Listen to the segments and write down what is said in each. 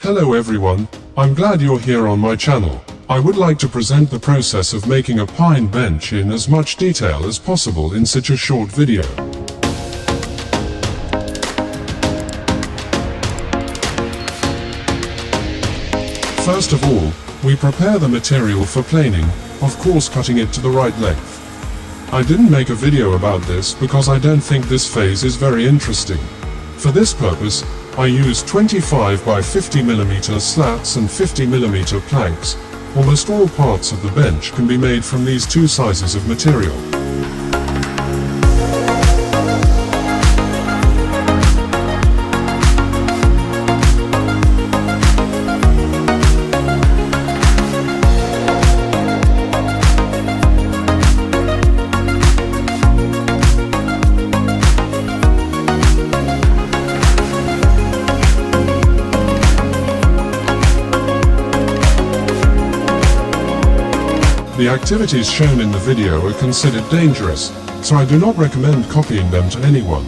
Hello everyone, I'm glad you're here on my channel. I would like to present the process of making a pine bench in as much detail as possible in such a short video. First of all, we prepare the material for planing, of course cutting it to the right length. I didn't make a video about this because I don't think this phase is very interesting. For this purpose, I use 25 by 50 mm slats and 50 mm planks. Almost all parts of the bench can be made from these two sizes of material. The activities shown in the video are considered dangerous, so I do not recommend copying them to anyone.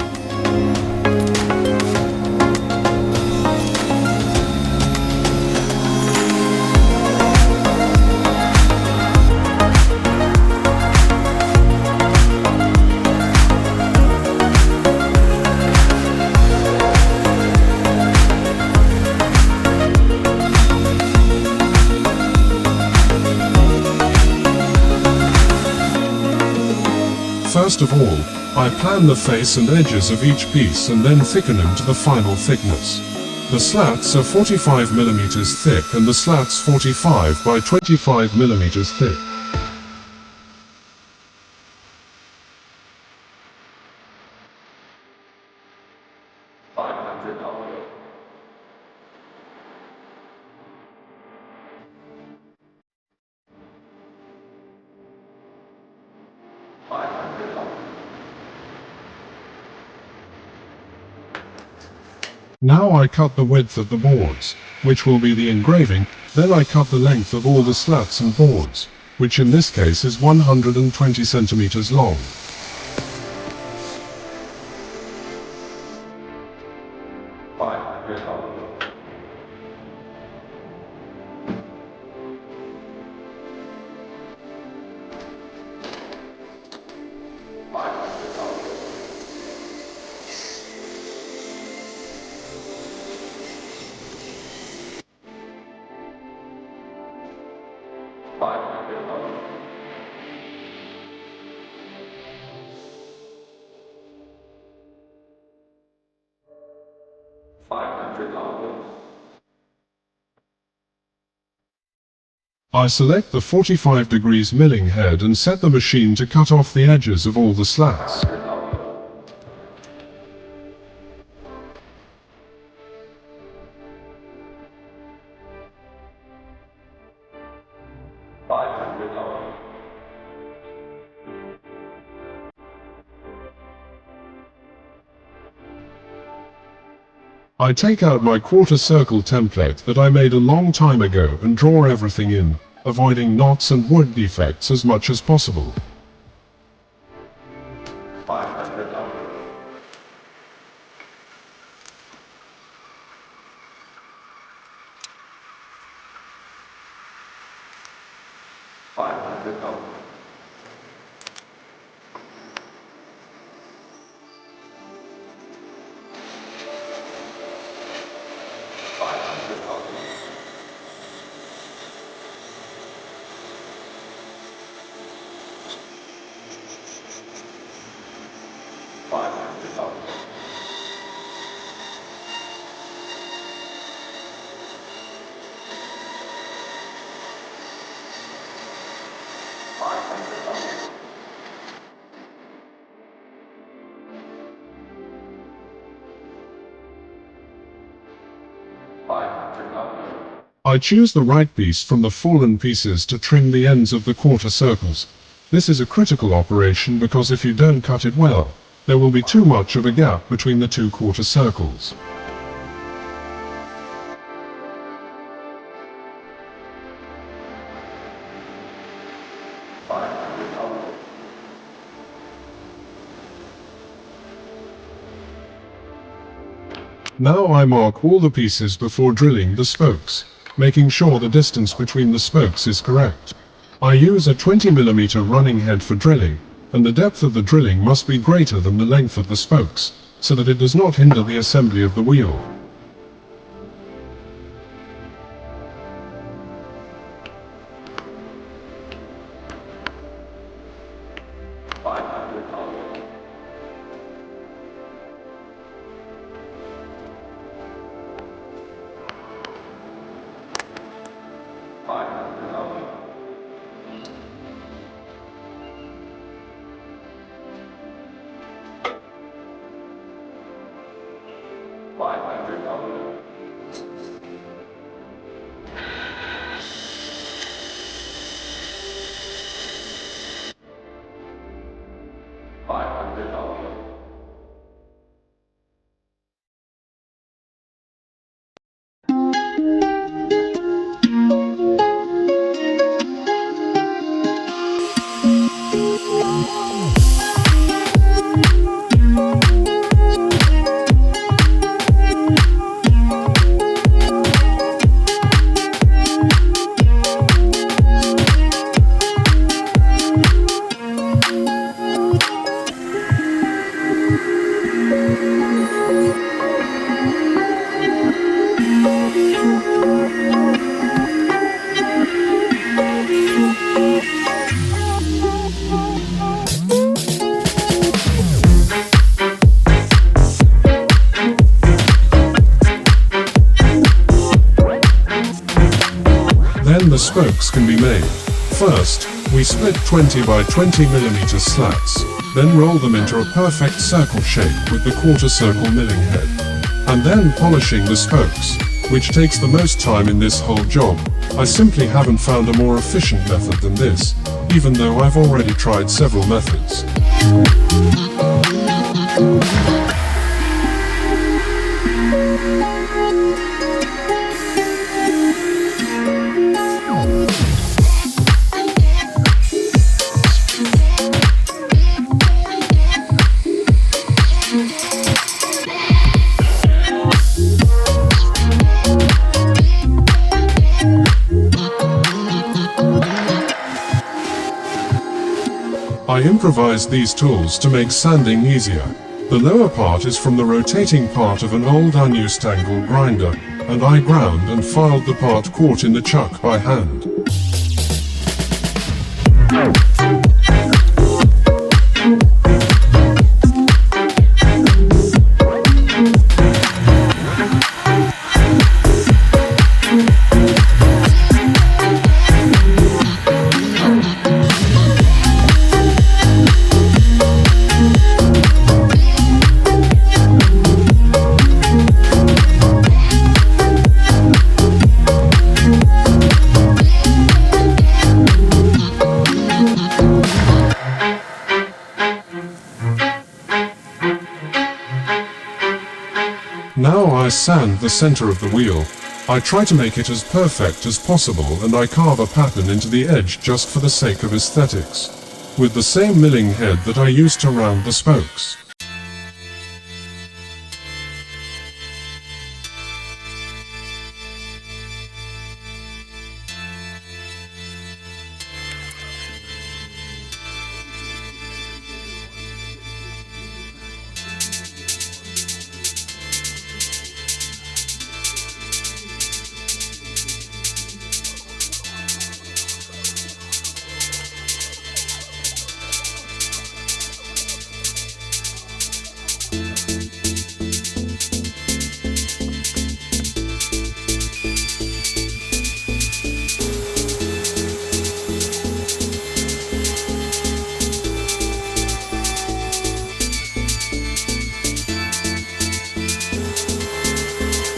First of all, I plan the face and edges of each piece and then thicken them to the final thickness. The slats are 45 mm thick and the slats 45 by 25 mm thick. Now I cut the width of the boards, which will be the engraving, then I cut the length of all the slats and boards, which in this case is 120 centimeters long. I select the 45 degrees milling head and set the machine to cut off the edges of all the slats. I take out my quarter circle template that I made a long time ago and draw everything in, avoiding knots and wood defects as much as possible. I choose the right piece from the fallen pieces to trim the ends of the quarter circles. This is a critical operation because if you don't cut it well, there will be too much of a gap between the two quarter circles. Now I mark all the pieces before drilling the spokes, making sure the distance between the spokes is correct. I use a 20mm running head for drilling, and the depth of the drilling must be greater than the length of the spokes, so that it does not hinder the assembly of the wheel. Then the spokes can be made. First, we split 20 by 20mm slats, then roll them into a perfect circle shape with the quarter circle milling head. And then polishing the spokes, which takes the most time in this whole job. I simply haven't found a more efficient method than this, even though I've already tried several methods. I improvised these tools to make sanding easier. The lower part is from the rotating part of an old unused angle grinder, and I ground and filed the part caught in the chuck by hand. Now I sand the center of the wheel. I try to make it as perfect as possible, and I carve a pattern into the edge just for the sake of aesthetics, with the same milling head that I used to round the spokes.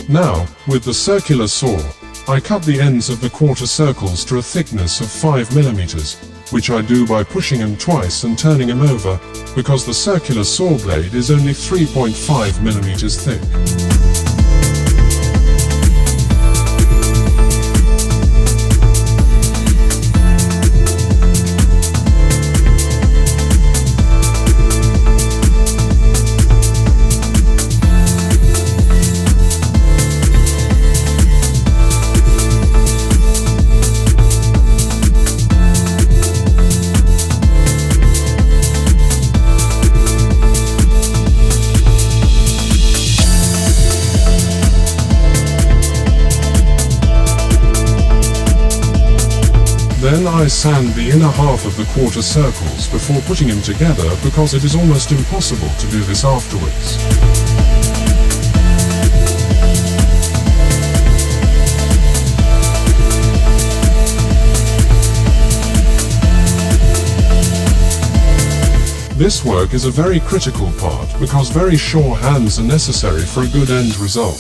Now, with the circular saw, I cut the ends of the quarter circles to a thickness of 5mm, which I do by pushing them twice and turning them over, because the circular saw blade is only 3.5mm thick. Then I sand the inner half of the quarter circles before putting them together because it is almost impossible to do this afterwards. This work is a very critical part because very sure hands are necessary for a good end result.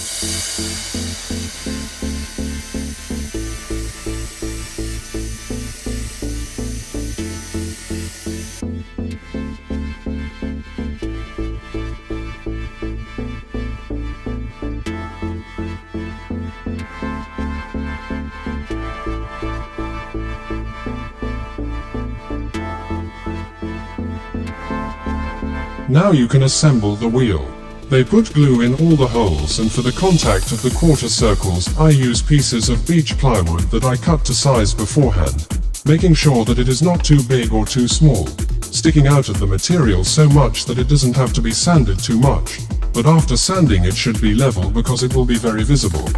Now you can assemble the wheel. They put glue in all the holes, and for the contact of the quarter circles I use pieces of beech plywood that I cut to size beforehand, making sure that it is not too big or too small, sticking out of the material so much that it doesn't have to be sanded too much, but after sanding it should be level because it will be very visible.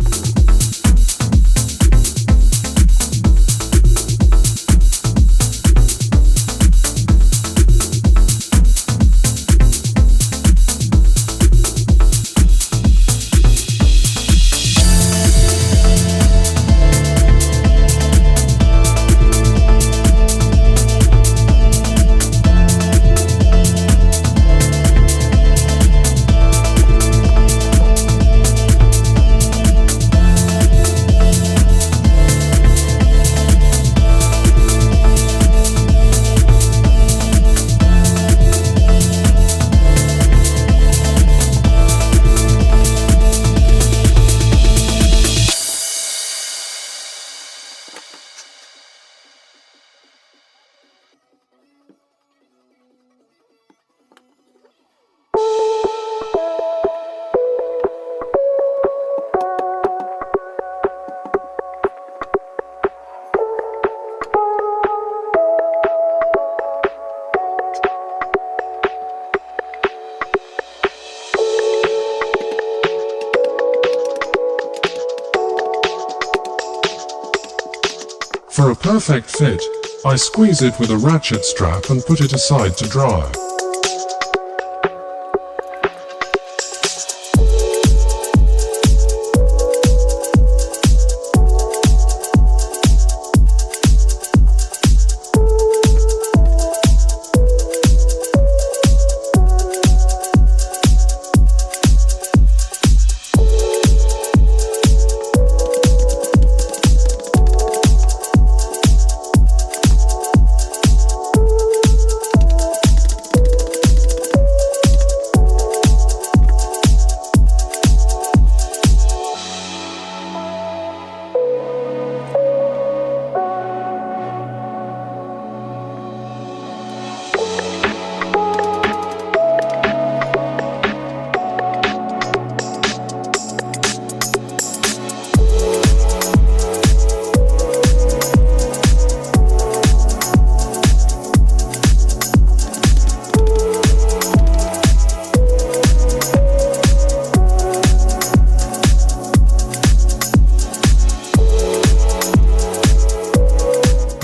For a perfect fit, I squeeze it with a ratchet strap and put it aside to dry.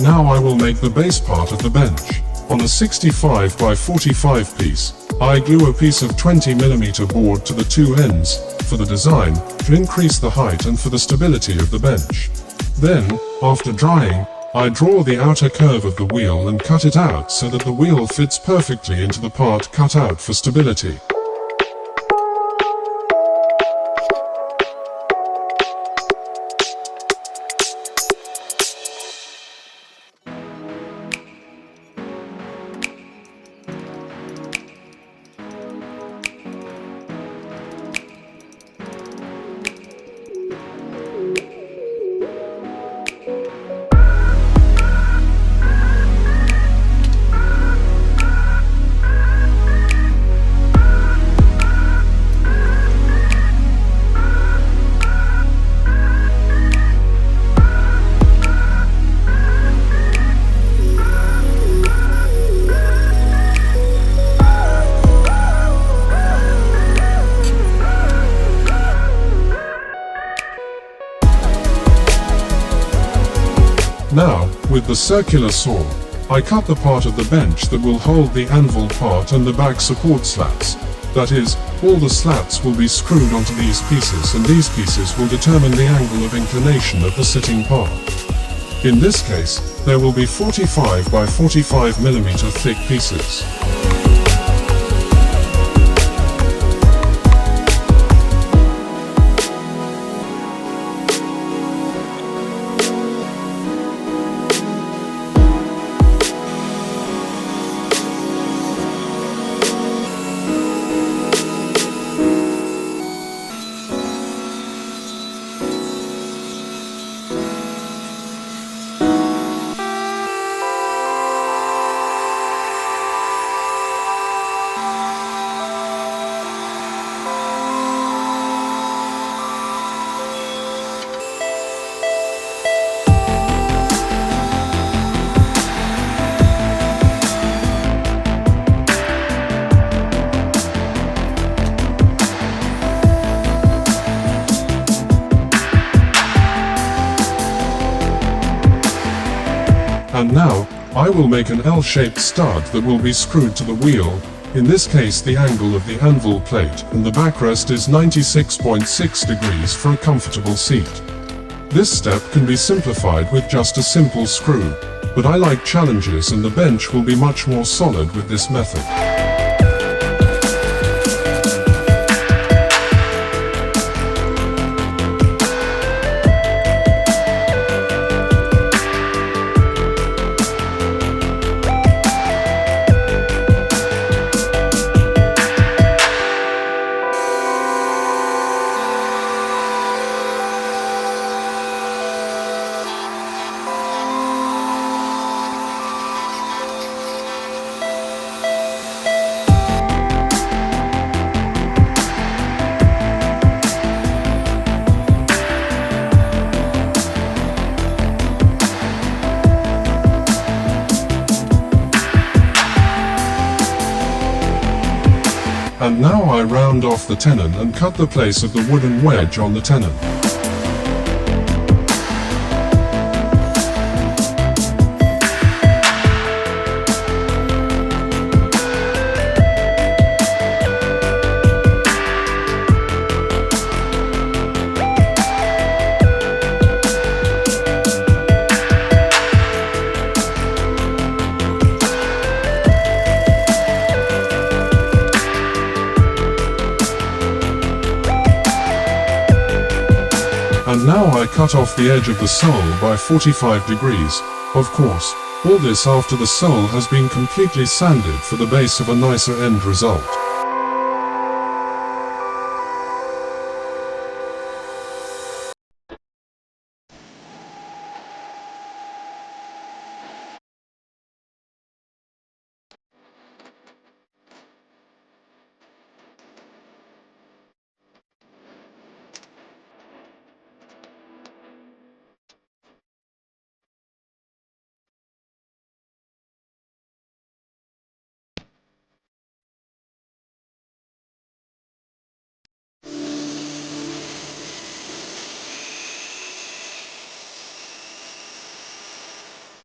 Now I will make the base part of the bench. On a 65 by 45 piece, I glue a piece of 20mm board to the two ends, for the design, to increase the height and for the stability of the bench. Then, after drying, I draw the outer curve of the wheel and cut it out so that the wheel fits perfectly into the part cut out for stability. Now, with the circular saw, I cut the part of the bench that will hold the anvil part and the back support slats. That is, all the slats will be screwed onto these pieces, and these pieces will determine the angle of inclination of the sitting part. In this case, there will be 45 by 45 mm thick pieces. And now, I will make an L-shaped stud that will be screwed to the wheel, in this case the angle of the anvil plate, and the backrest is 96.6 degrees for a comfortable seat. This step can be simplified with just a simple screw, but I like challenges and the bench will be much more solid with this method. And now I round off the tenon and cut the place of the wooden wedge on the tenon. And now I cut off the edge of the sole by 45 degrees, of course, all this after the sole has been completely sanded for the base of a nicer end result.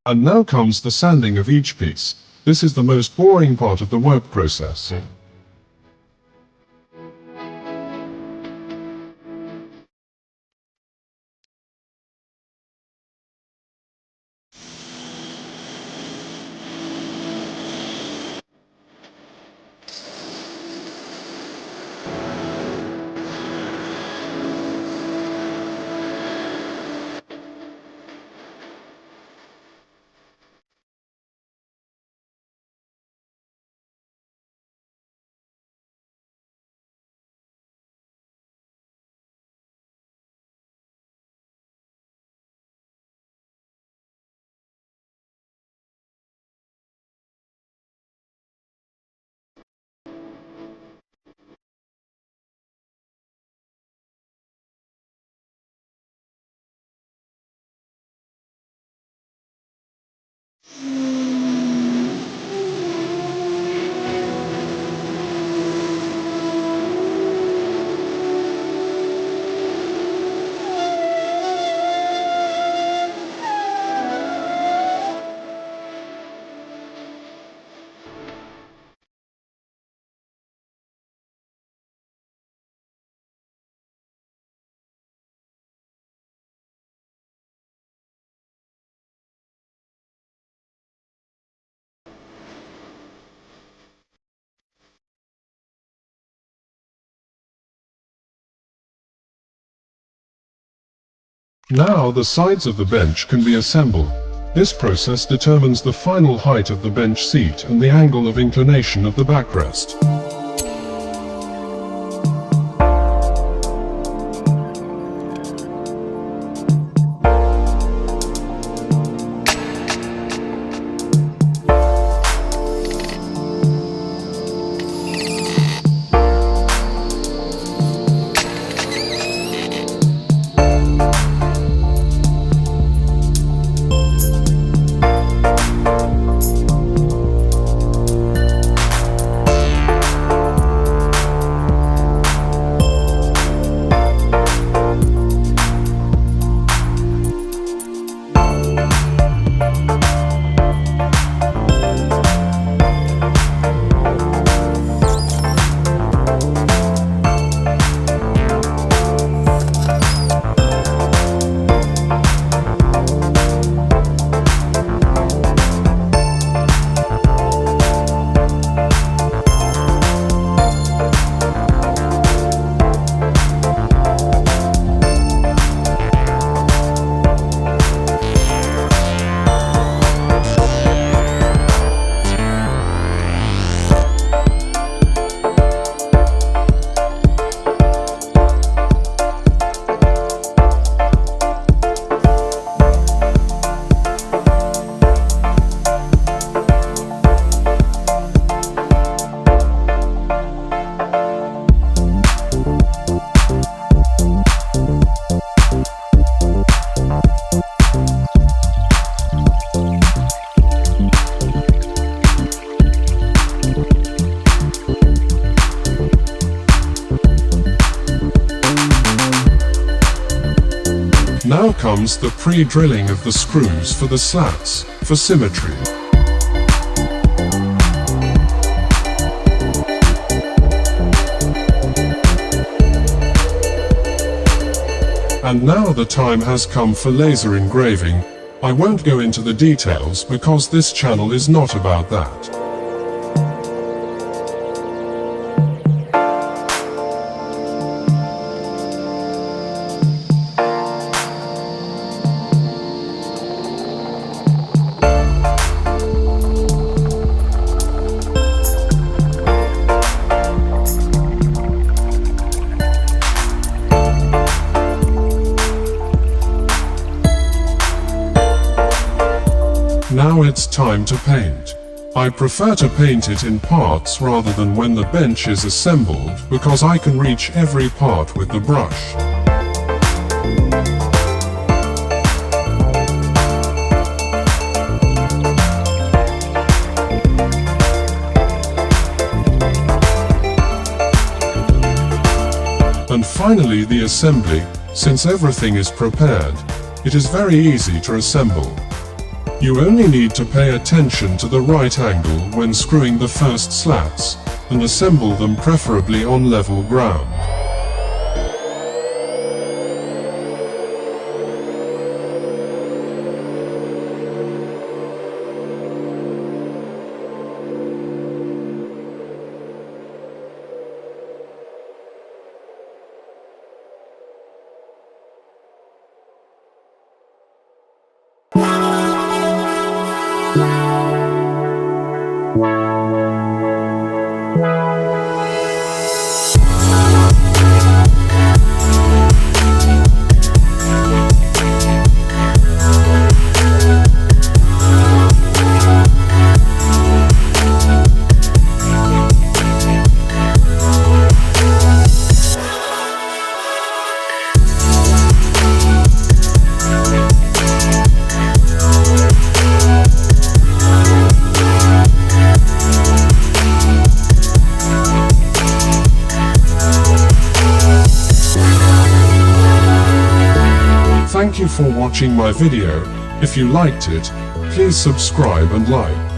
And now comes the sanding of each piece. This is the most boring part of the work process. Now the sides of the bench can be assembled. This process determines the final height of the bench seat and the angle of inclination of the backrest. Now comes the pre-drilling of the screws for the slats, for symmetry. And now the time has come for laser engraving. I won't go into the details because this channel is not about that. Now it's time to paint. I prefer to paint it in parts rather than when the bench is assembled because I can reach every part with the brush. And finally the assembly. Since everything is prepared, it is very easy to assemble. You only need to pay attention to the right angle when screwing the first slats, and assemble them preferably on level ground. Thank you for watching my video. If you liked it, please subscribe and like.